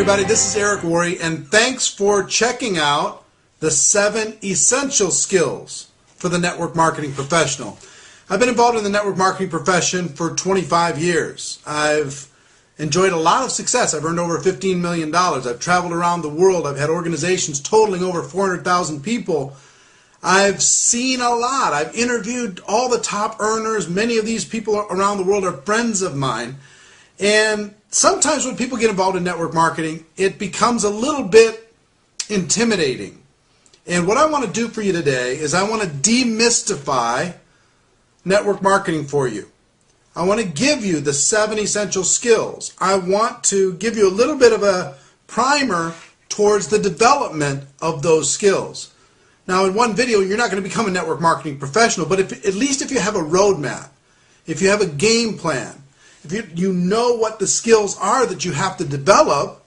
everybody, this is Eric Worre, and thanks for checking out the 7 essential skills for the network marketing professional. I've been involved in the network marketing profession for 25 years. I've enjoyed a lot of success. I've earned over $15 million. I've traveled around the world. I've had organizations totaling over 400,000 people. I've seen a lot. I've interviewed all the top earners. Many of these people around the world are friends of mine. And sometimes when people get involved in network marketing, it becomes a little bit intimidating. And what I want to do for you today is I want to demystify network marketing for you. I want to give you the 7 essential skills. I want to give you a little bit of a primer towards the development of those skills. Now, in one video, you're not going to become a network marketing professional, but at least if you have a roadmap, if you have a game plan, if you know what the skills are that you have to develop,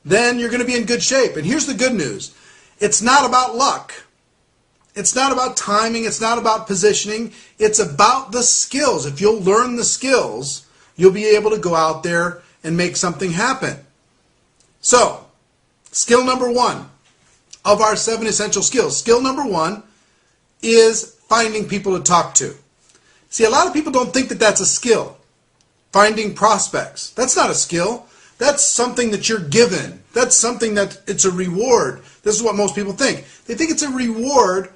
then you're going to be in good shape. And here's the good news. It's not about luck. It's not about timing. It's not about positioning. It's about the skills. If you'll learn the skills, you'll be able to go out there and make something happen. So, skill number 1 of our 7 essential skills. Skill number 1 is finding people to talk to. See, a lot of people don't think that that's a skill. Finding prospects. That's not a skill. That's something that you're given. That's something that it's a reward. This is what most people think. They think it's a reward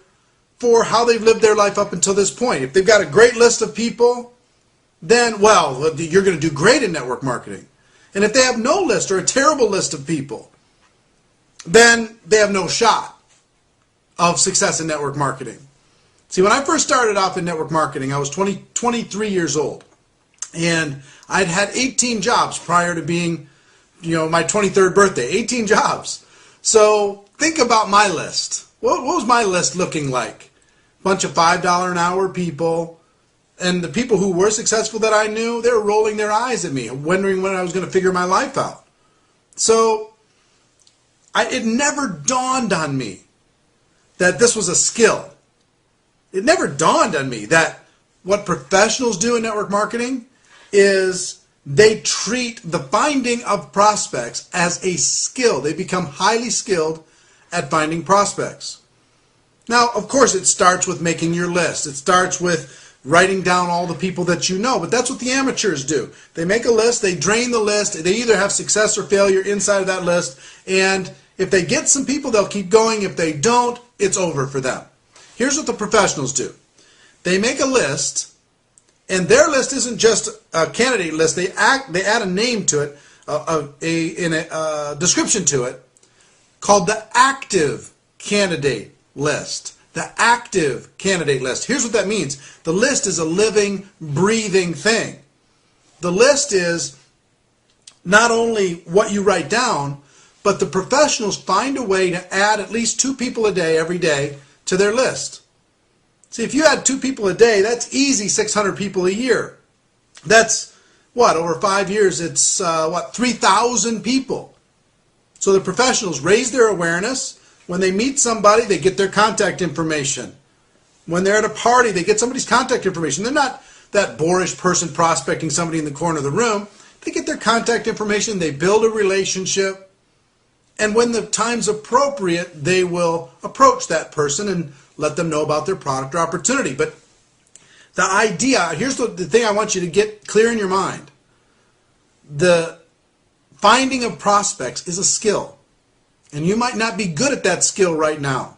for how they've lived their life up until this point. If they've got a great list of people, then, well, you're going to do great in network marketing. And if they have no list or a terrible list of people, then they have no shot of success in network marketing. See, when I first started off in network marketing, I was 23 years old. And I'd had 18 jobs prior to being, my 23rd birthday. 18 jobs. So think about my list. What was my list looking like? Bunch of $5 an hour people. And the people who were successful that I knew, they were rolling their eyes at me, wondering when I was going to figure my life out. So it never dawned on me that this was a skill. It never dawned on me that what professionals do in network marketing is they treat the finding of prospects as a skill. They become highly skilled at finding prospects. Now, of course, it starts with making your list. It starts with writing down all the people that you know, but that's what the amateurs do. They make a list, they drain the list, they either have success or failure inside of that list, and if they get some people, they'll keep going. If they don't, it's over for them. Here's what the professionals do. They make a list, and their list isn't just a candidate list. They add a name to it, a description to it, called the active candidate list. The active candidate list. Here's what that means. The list is a living, breathing thing. The list is not only what you write down, but the professionals find a way to add at least 2 people a day, every day, to their list. See, if you add 2 people a day, that's easy 600 people a year. That's, over 5 years, it's, 3,000 people. So the professionals raise their awareness. When they meet somebody, they get their contact information. When they're at a party, they get somebody's contact information. They're not that boorish person prospecting somebody in the corner of the room. They get their contact information, they build a relationship, and when the time's appropriate, they will approach that person and let them know about their product or opportunity. But the idea, here's the thing I want you to get clear in your mind. The finding of prospects is a skill. And you might not be good at that skill right now.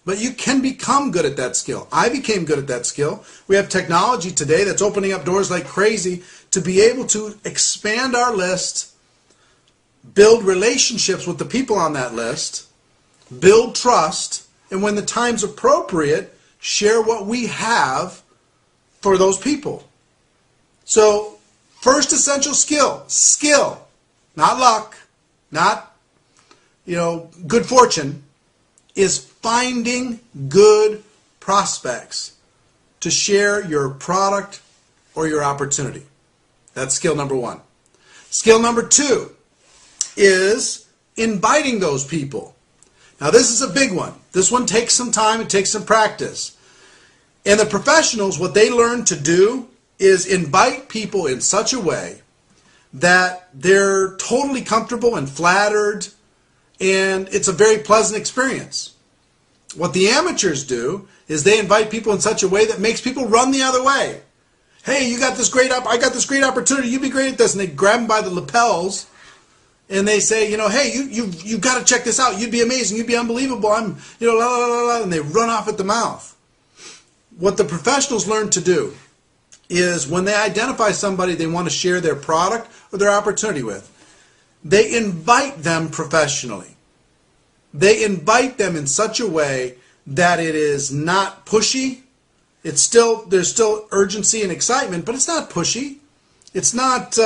But you can become good at that skill. I became good at that skill. We have technology today that's opening up doors like crazy to be able to expand our list, build relationships with the people on that list, build trust, and when the time's appropriate, share what we have for those people. So, first essential skill, not luck, not, good fortune, is finding good prospects to share your product or your opportunity. That's skill number 1. Skill number 2 is inviting those people. Now this is a big one. This one takes some time, it takes some practice. And the professionals, what they learn to do is invite people in such a way that they're totally comfortable and flattered, and it's a very pleasant experience. What the amateurs do is they invite people in such a way that makes people run the other way. Hey, I got this great opportunity, you'd be great at this. And they grab them by the lapels and they say, hey, you got to check this out. You'd be amazing. You'd be unbelievable. I'm, la, la, la, la, and they run off at the mouth. What the professionals learn to do is when they identify somebody they want to share their product or their opportunity with, they invite them professionally. They invite them in such a way that it is not pushy. There's still urgency and excitement, but it's not pushy. It's not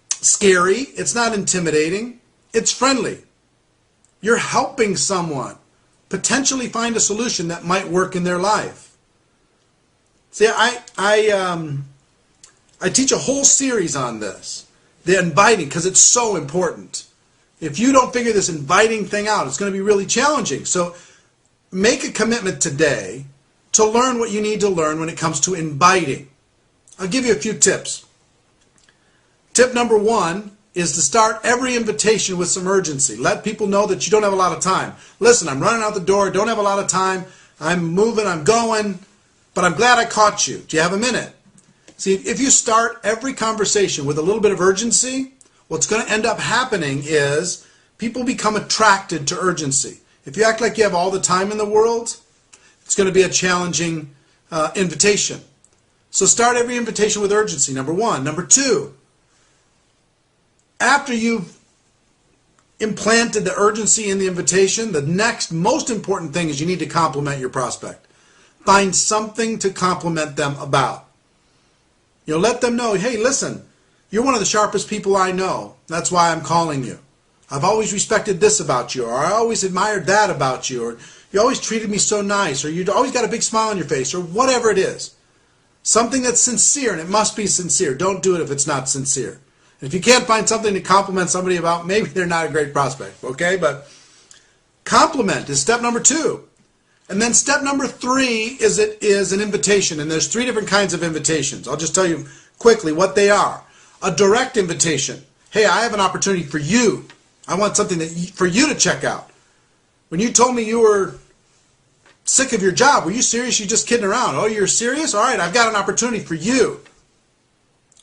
scary. It's not intimidating. It's friendly. You're helping someone potentially find a solution that might work in their life. See, I teach a whole series on this, the inviting, because it's so important. If you don't figure this inviting thing out, it's going to be really challenging. So make a commitment today to learn what you need to learn when it comes to inviting. I'll give you a few tips. Tip number 1 is to start every invitation with some urgency. Let people know that you don't have a lot of time. Listen, I'm running out the door, don't have a lot of time, I'm moving, I'm going, but I'm glad I caught you. Do you have a minute? See, if you start every conversation with a little bit of urgency, what's going to end up happening is people become attracted to urgency. If you act like you have all the time in the world, it's going to be a challenging invitation. So start every invitation with urgency, number 1. Number 2, after you've implanted the urgency in the invitation, the next most important thing is you need to compliment your prospect. Find something to compliment them about. Let them know, hey, listen, you're one of the sharpest people I know. That's why I'm calling you. I've always respected this about you, or I always admired that about you, or you always treated me so nice, or you always got a big smile on your face, or whatever it is. Something that's sincere, and it must be sincere. Don't do it if it's not sincere. And if you can't find something to compliment somebody about, maybe they're not a great prospect, okay? But compliment is step number 2. And then step number 3 is an invitation, and there's 3 different kinds of invitations. I'll just tell you quickly what they are. A direct invitation. Hey, I have an opportunity for you. I want something for you to check out. When you told me you were sick of your job, were you serious? You just kidding around? Oh, you're serious? All right, I've got an opportunity for you.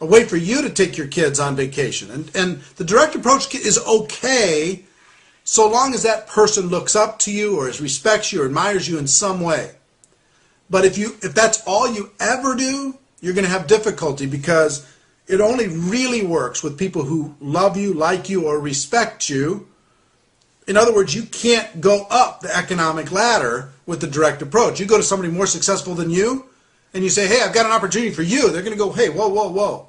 A way for you to take your kids on vacation. And the direct approach is okay so long as that person looks up to you or respects you or admires you in some way. But if that's all you ever do, you're going to have difficulty because it only really works with people who love you, like you, or respect you. In other words, you can't go up the economic ladder with the direct approach. You go to somebody more successful than you, and you say, hey, I've got an opportunity for you. They're going to go, hey, whoa, whoa, whoa.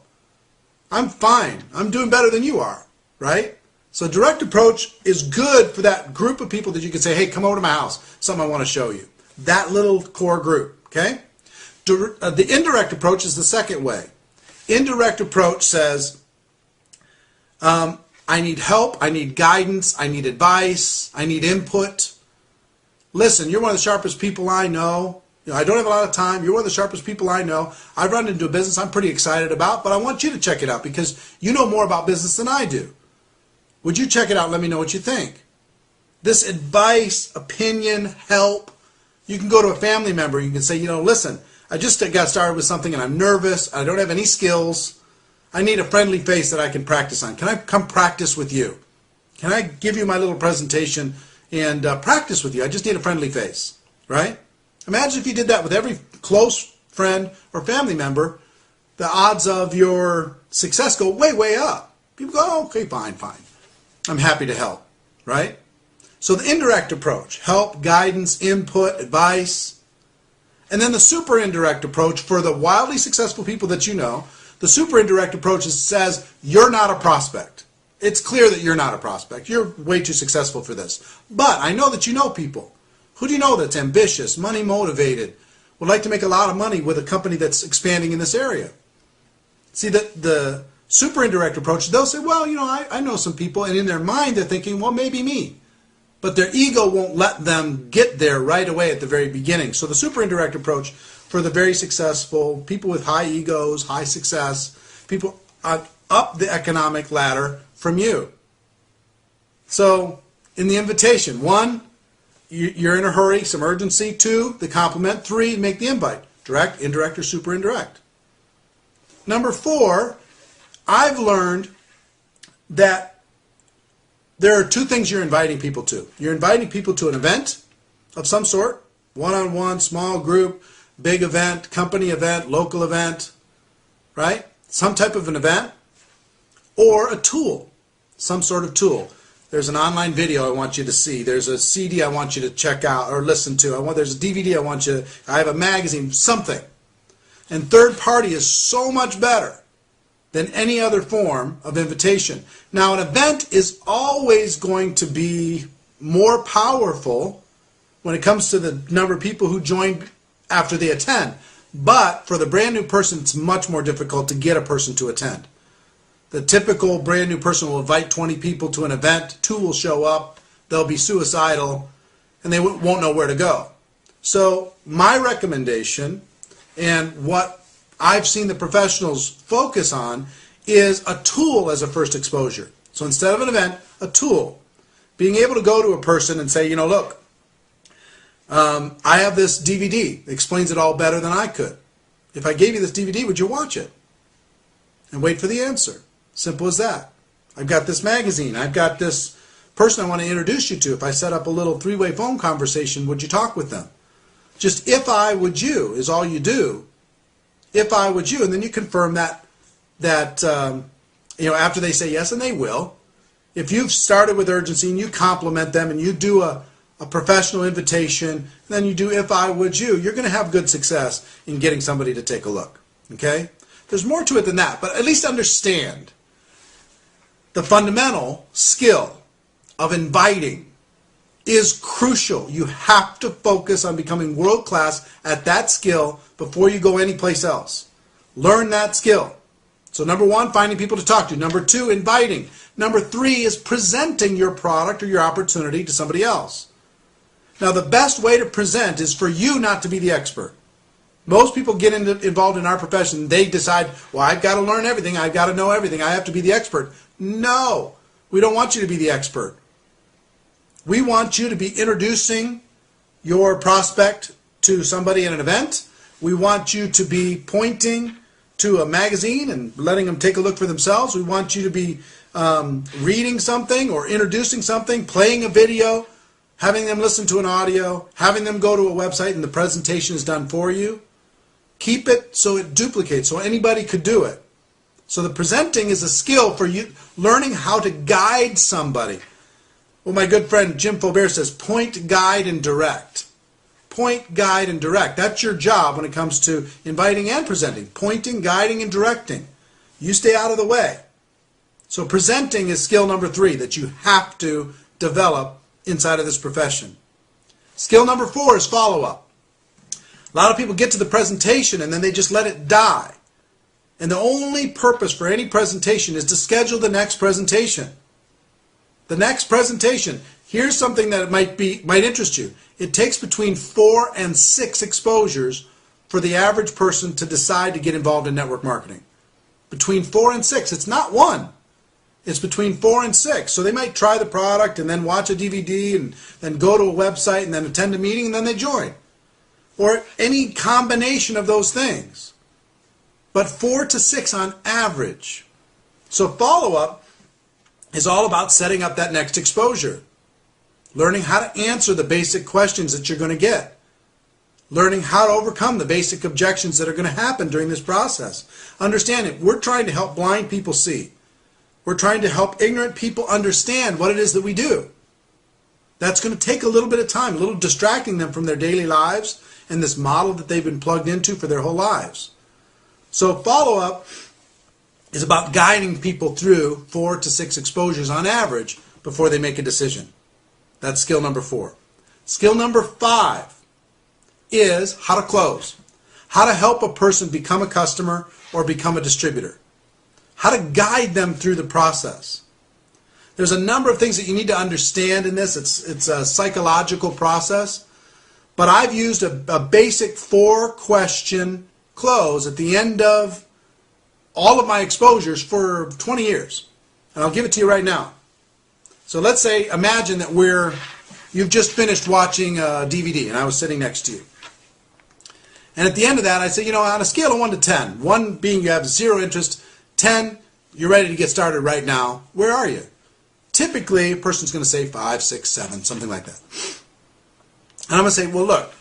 I'm fine. I'm doing better than you are, right? So direct approach is good for that group of people that you can say, hey, come over to my house. Something I want to show you. That little core group, okay? The indirect approach is the second way. Indirect approach says, I need help, I need guidance, I need advice, I need input. Listen, you're one of the sharpest people I know. I don't have a lot of time. You're one of the sharpest people I know. I've run into a business I'm pretty excited about, but I want you to check it out because you know more about business than I do. Would you check it out and let me know what you think? This advice, opinion, help, you can go to a family member. You can say, listen, I just got started with something and I'm nervous. I don't have any skills. I need a friendly face that I can practice on. Can I come practice with you? Can I give you my little presentation and practice with you? I just need a friendly face, right? Imagine if you did that with every close friend or family member. The odds of your success go way, way up. People go, oh, okay, fine, fine. I'm happy to help, right? So the indirect approach, help, guidance, input, advice. And then the super indirect approach for the wildly successful people that you know, the super indirect approach says you're not a prospect. It's clear that you're not a prospect. You're way too successful for this. But I know that you know people. Who do you know that's ambitious, money motivated, would like to make a lot of money with a company that's expanding in this area? See, the super indirect approach, they'll say, well, I know some people, and in their mind they're thinking, well, maybe me. But their ego won't let them get there right away at the very beginning. So the super indirect approach for the very successful, people with high egos, high success, people up the economic ladder from you. So in the invitation, 1, you're in a hurry, some urgency. 2, the compliment. 3, make the invite. Direct, indirect, or super indirect. Number 4, I've learned that there are 2 things you're inviting people to. You're inviting people to an event of some sort, one-on-one, small group, big event, company event, local event, right? Some type of an event, or a tool, some sort of tool. There's an online video I want you to see. There's a CD I want you to check out or listen to. There's a DVD I have a magazine, something. And third party is so much better than any other form of invitation. Now, an event is always going to be more powerful when it comes to the number of people who join after they attend. But for the brand new person, it's much more difficult to get a person to attend. The typical brand new person will invite 20 people to an event, 2 will show up, they'll be suicidal, and they won't know where to go. So my recommendation, and what I've seen the professionals focus on, is a tool as a first exposure. So instead of an event, a tool. Being able to go to a person and say, look, I have this DVD. It explains it all better than I could. If I gave you this DVD, would you watch it? And wait for the answer. Simple as that. I've got this magazine. I've got this person I want to introduce you to. If I set up a little 3-way phone conversation, would you talk with them? Just if I would you is all you do. If I would you, and then you confirm that after they say yes, and they will. If you've started with urgency and you compliment them and you do a professional invitation, then you do if I would you, you're going to have good success in getting somebody to take a look. Okay? There's more to it than that, but at least understand the fundamental skill of inviting is crucial. You have to focus on becoming world class at that skill before you go anyplace else. Learn that skill. So number 1, finding people to talk to. Number 2, inviting. Number 3 is presenting your product or your opportunity to somebody else. Now the best way to present is for you not to be the expert. Most people get involved in our profession. They decide, well, I've got to learn everything. I've got to know everything. I have to be the expert. No, we don't want you to be the expert. We want you to be introducing your prospect to somebody at an event. We want you to be pointing to a magazine and letting them take a look for themselves. We want you to be reading something or introducing something, playing a video, having them listen to an audio, having them go to a website and the presentation is done for you. Keep it so it duplicates, so anybody could do it. So the presenting is a skill for you, learning how to guide somebody. Well, my good friend Jim Faubert says, point, guide, and direct. Point, guide, and direct. That's your job when it comes to inviting and presenting. Pointing, guiding, and directing. You stay out of the way. So presenting is skill number 3 that you have to develop inside of this profession. Skill number 4 is follow-up. A lot of people get to the presentation and then they just let it die. And the only purpose for any presentation is to schedule the next presentation. The next presentation. Here's something that might interest you. It takes between 4 and 6 exposures for the average person to decide to get involved in network marketing. Between 4 and 6. It's not 1. It's between 4 and 6. So they might try the product and then watch a DVD and then go to a website and then attend a meeting and then they join. Or any combination of those things. But 4 to 6 on average. So follow-up is all about setting up that next exposure. Learning how to answer the basic questions that you're going to get. Learning how to overcome the basic objections that are going to happen during this process. Understanding, we're trying to help blind people see. We're trying to help ignorant people understand what it is that we do. That's going to take a little bit of time, a little distracting them from their daily lives and this model that they've been plugged into for their whole lives. So follow-up is about guiding people through 4 to 6 exposures on average before they make a decision. That's skill number 4. Skill number 5 is how to close. How to help a person become a customer or become a distributor. How to guide them through the process. There's a number of things that you need to understand in this. It's a psychological process. But I've used a basic 4-question close at the end of all of my exposures for 20 years. And I'll give it to you right now. So let's say, imagine that you've just finished watching a DVD and I was sitting next to you. And at the end of that, I say, on a scale of 1 to 10, 1 being you have zero interest, 10, you're ready to get started right now, where are you? Typically, a person's going to say 5, 6, 7, something like that. And I'm going to say, well, look,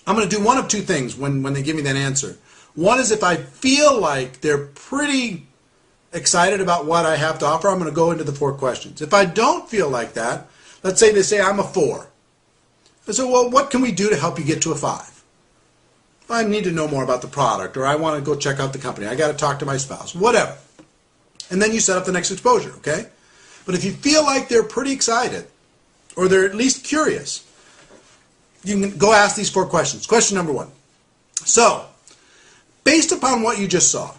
I'm going to do one of two things when they give me that answer. One is if I feel like they're pretty excited about what I have to offer, I'm going to go into the 4 questions. If I don't feel like that, let's say they say I'm a 4. I say, well, what can we do to help you get to a 5? I need to know more about the product, or I want to go check out the company. I got to talk to my spouse, whatever. And then you set up the next exposure, okay? But if you feel like they're pretty excited, or they're at least curious, you can go ask these 4 questions. Question number 1. So, based upon what you just saw,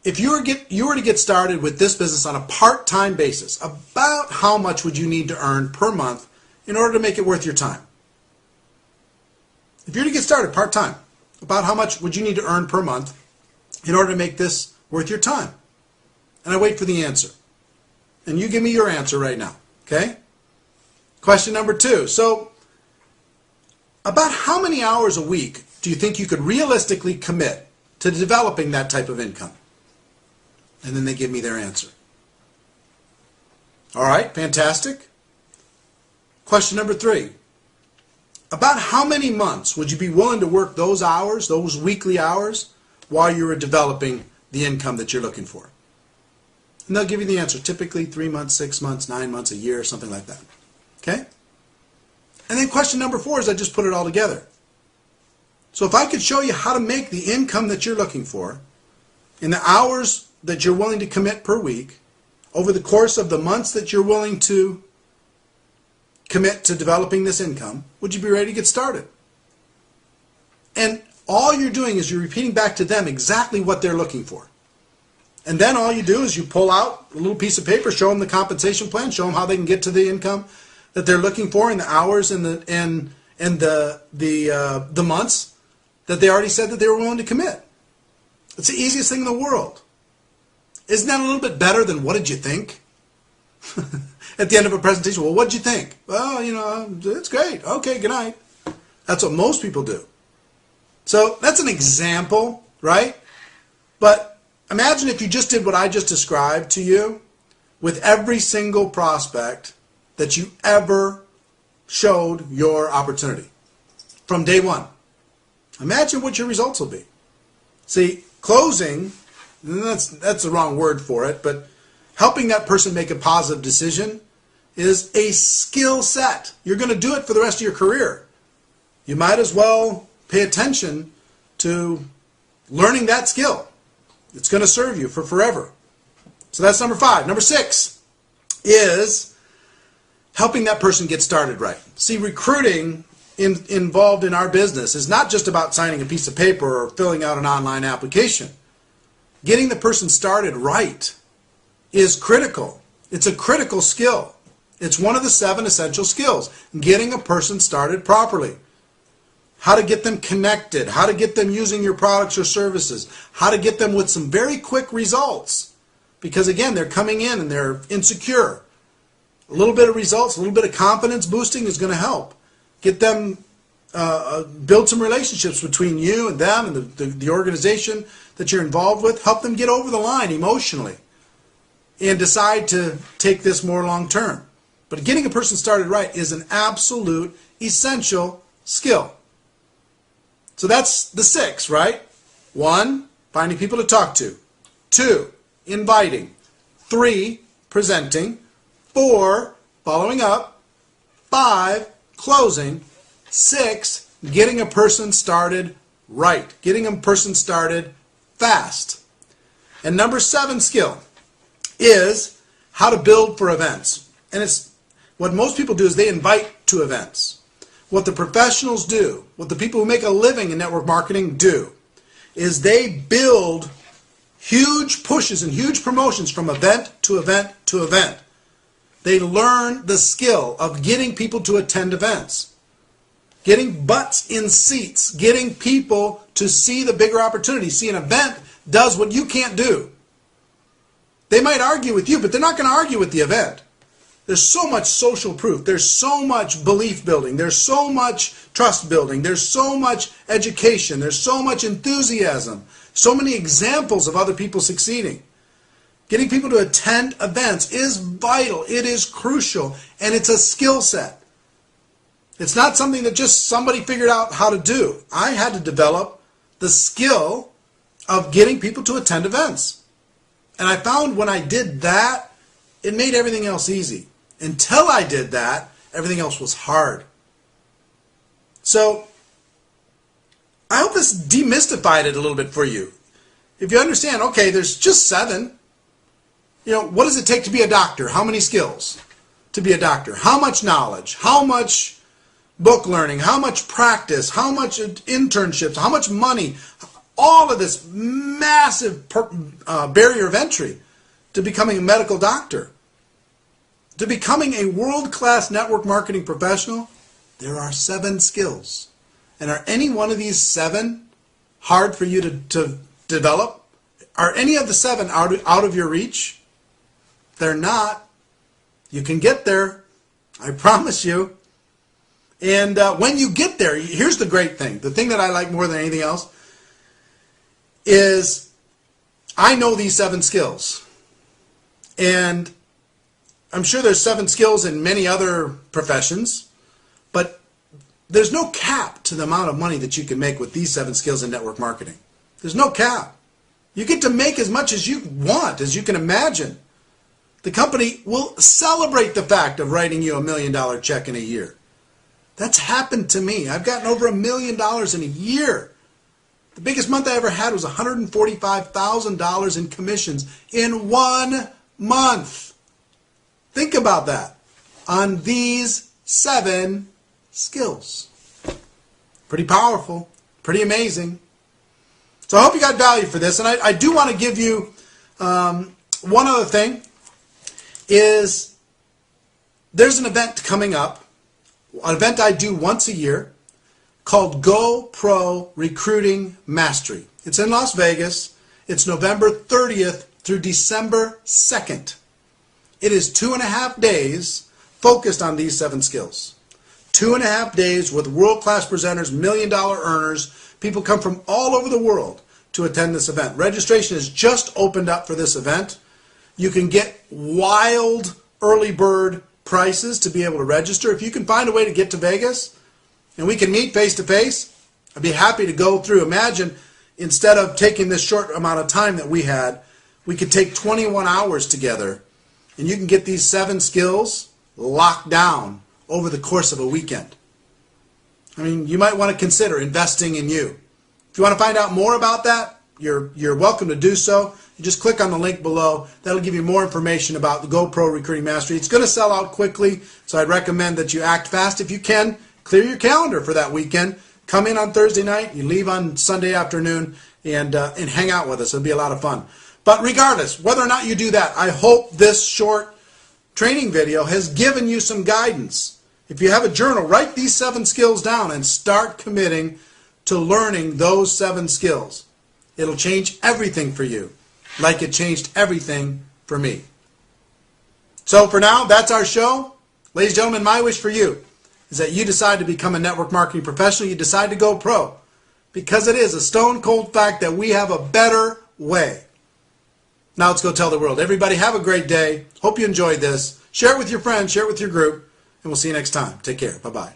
if you were to get started with this business on a part-time basis, about how much would you need to earn per month in order to make it worth your time? If you were to get started part-time, about how much would you need to earn per month in order to make this worth your time? And I wait for the answer. And you give me your answer right now, okay? Question number 2. So, about how many hours a week do you think you could realistically commit to developing that type of income? And then they give me their answer. All right, fantastic. Question number 3. About how many months would you be willing to work those hours, those weekly hours, while you were developing the income that you're looking for? And they'll give you the answer. Typically 3 months, 6 months, 9 months, a year, something like that. Okay? And then question number 4 is I just put it all together. So if I could show you how to make the income that you're looking for in the hours that you're willing to commit per week, over the course of the months that you're willing to commit to developing this income, would you be ready to get started? And all you're doing is you're repeating back to them exactly what they're looking for. And then all you do is you pull out a little piece of paper, show them the compensation plan, show them how they can get to the income that they're looking for in the hours and the months that they already said that they were willing to commit. It's the easiest thing in the world. Isn't that a little bit better than what did you think? At the end of a presentation, well, what did you think? Well, it's great. Okay, good night. That's what most people do. So that's an example, right? But imagine if you just did what I just described to you with every single prospect that you ever showed your opportunity from day one. Imagine what your results will be. See, closing, that's the wrong word for it, but helping that person make a positive decision is a skill set. You're going to do it for the rest of your career. You might as well pay attention to learning that skill. It's going to serve you for forever. So that's number 5. Number 6 is helping that person get started right. See, recruiting involved in our business is not just about signing a piece of paper or filling out an online application. Getting the person started right is critical. It's a critical skill. It's one of the 7 essential skills. Getting a person started properly. How to get them connected. How to get them using your products or services. How to get them with some very quick results. Because again, they're coming in and they're insecure. A little bit of results, a little bit of confidence boosting is going to help. Get them, build some relationships between you and them and the organization that you're involved with. Help them get over the line emotionally and decide to take this more long term. But getting a person started right is an absolute essential skill. So that's the 6, right? 1, finding people to talk to. 2, inviting. 3, presenting. 4, following up. 5, closing. 6, getting a person started right. Getting a person started fast. And number 7 skill is how to build for events. And it's what most people do is they invite to events. What the professionals do, what the people who make a living in network marketing do, is they build huge pushes and huge promotions from event to event to event. They learn the skill of getting people to attend events, getting butts in seats, getting people to see the bigger opportunity, see an event does what you can't do. They might argue with you, but they're not going to argue with the event. There's so much social proof. There's so much belief building. There's so much trust building. There's so much education. There's so much enthusiasm. So many examples of other people succeeding. Getting people to attend events is vital. It is crucial. And it's a skill set. It's not something that just somebody figured out how to do. I had to develop the skill of getting people to attend events. And I found when I did that, it made everything else easy. Until I did that, everything else was hard. So, I hope this demystified it a little bit for you. If you understand, okay, there's just 7. What does it take to be a doctor? How many skills to be a doctor? How much knowledge? How much book learning? How much practice? How much internships? How much money? All of this massive barrier of entry to becoming a medical doctor. To becoming a world-class network marketing professional, there are 7 skills. And are any one of these 7 hard for you to develop? Are any of the 7 out of your reach? They're not. You can get there. I promise you. And when you get there, here's the great thing. The thing that I like more than anything else is I know these 7 skills. And I'm sure there's 7 skills in many other professions, but there's no cap to the amount of money that you can make with these 7 skills in network marketing. There's no cap. You get to make as much as you want, as you can imagine. The company will celebrate the fact of writing you $1 million check in a year. That's happened to me. I've gotten over $1 million in a year. The biggest month I ever had was $145,000 in commissions in 1 month. Think about that. On these 7 skills. Pretty powerful. Pretty amazing. So I hope you got value for this. And I do want to give you one other thing. Is there's an event coming up. An event I do once a year called Go Pro Recruiting Mastery. It's in Las Vegas. It's November 30th through December 2nd. It is 2.5 days focused on these 7 skills. 2.5 days with world-class presenters, $1 million earners. People come from all over the world to attend this event. Registration is just opened up for this event. You can get wild early bird prices to be able to register. If you can find a way to get to Vegas and we can meet face to face, I'd be happy to go through. Imagine instead of taking this short amount of time that we had, we could take 21 hours together and you can get these 7 skills locked down over the course of a weekend. I mean, you might want to consider investing in you. If you want to find out more about that, you're welcome to do so. You just click on the link below. That'll give you more information about the Go Pro Recruiting Mastery. It's going to sell out quickly, so I'd recommend that you act fast. If you can, clear your calendar for that weekend. Come in on Thursday night, you leave on Sunday afternoon, and hang out with us. It'll be a lot of fun. But regardless, whether or not you do that, I hope this short training video has given you some guidance. If you have a journal, write these 7 skills down and start committing to learning those 7 skills. It'll change everything for you, like it changed everything for me. So for now, that's our show. Ladies and gentlemen, my wish for you is that you decide to become a network marketing professional. You decide to go pro, because it is a stone cold fact that we have a better way. Now let's go tell the world. Everybody have a great day. Hope you enjoyed this. Share it with your friends. Share it with your group. And we'll see you next time. Take care. Bye-bye.